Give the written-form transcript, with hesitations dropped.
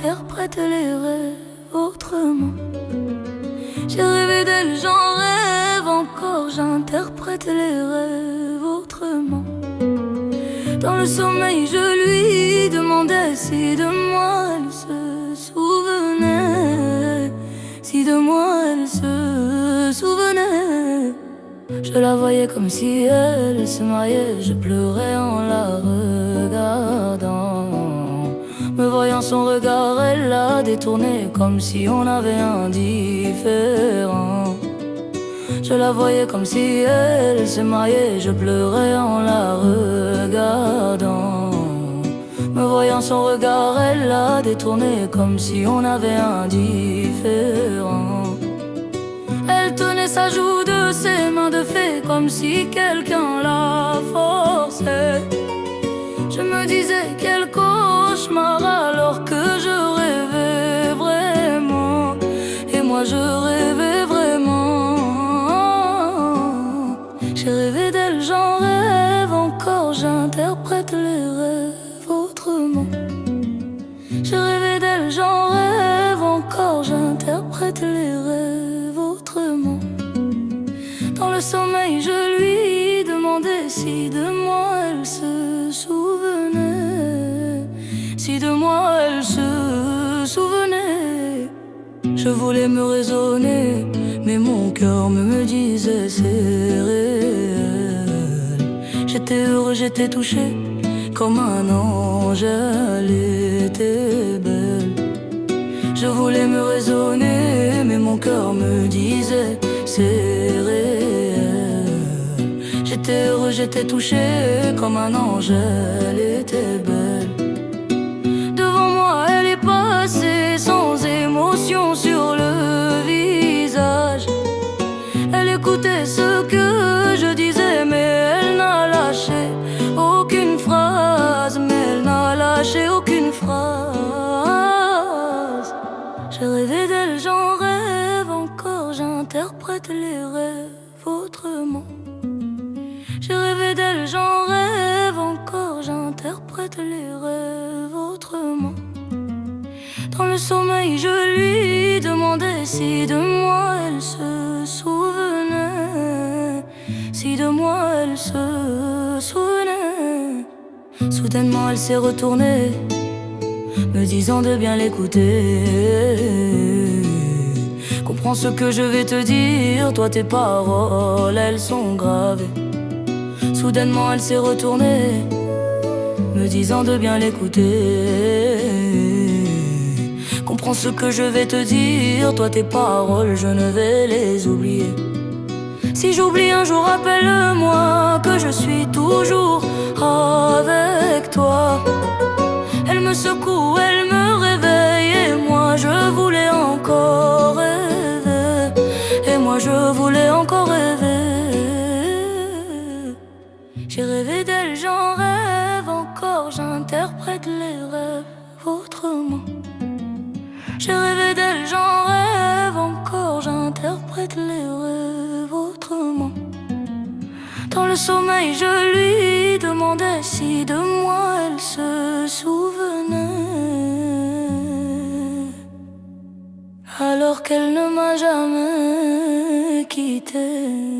j'interprète les rêves autrement. J'ai rêvé d'elle, j'en rêve encore, j'interprète les rêves autrement. Dans le sommeil, je lui demandais si de moi elle se souvenait, si de moi elle se souvenait. Je la voyais comme si elle se mariait, je pleurais en la regardant. Me voyant son regard, elle l'a détourné comme si on avait un différend. Je la voyais comme si elle se mariait, je pleurais en la regardant. Me voyant son regard, elle l'a détourné comme si on avait un différend. Elle tenait sa joue de ses mains de fée comme si quelqu'un la forçait. Je me disais quel cauchemar alors que je rêvais vraiment. Et moi je rêvais vraiment. J'ai rêvé d'elle, j'en rêve encore, j'interprète les rêves autrement. J'ai rêvé d'elle, j'en rêve encore, j'interprète les rêves autrement. Dans le sommeil, je lui demandais si de moi elle se souvenait, si de moi elle se souvenait. Je voulais me raisonner, mais mon cœur me disait c'est réel. J'étais heureux, j'étais touché, comme un ange, elle était belle. Je voulais me raisonner, mais mon cœur me disait c'est réel. J'étais heureux, j'étais touché, comme un ange, elle était belle. Devant moi, elle est passée sans émotion sur le visage. Elle écoutait ce que je disais, mais elle n'a lâché aucune phrase. Mais elle n'a lâché aucune phrase. J'ai rêvé d'elle, j'en rêve encore, j'interprète les rêves autrement. J'ai rêvé d'elle, j'en rêve encore, j'interprète les rêves autrement. Dans le sommeil, je lui demandais si de moi elle se souvenait, si de moi elle se souvenait. Soudainement, elle s'est retournée, me disant de bien l'écouter. Comprends ce que je vais te dire, toi tes paroles, elles sont gravées. Soudainement, elle s'est retournée, me disant de bien l'écouter. Comprends ce que je vais te dire, toi tes paroles, je ne vais les oublier. Si j'oublie un jour, rappelle-moi que je suis toujours avec toi. Elle me secoue, elle me réveille, et moi je voulais encore rêver. Et moi je voulais encore rêver. J'ai rêvé d'elle, j'en rêve encore, j'interprète les rêves autrement. J'ai rêvé d'elle, j'en rêve encore, j'interprète les rêves autrement. Dans le sommeil, je lui demandais si de moi elle se souvenait, alors qu'elle ne m'a jamais quitté.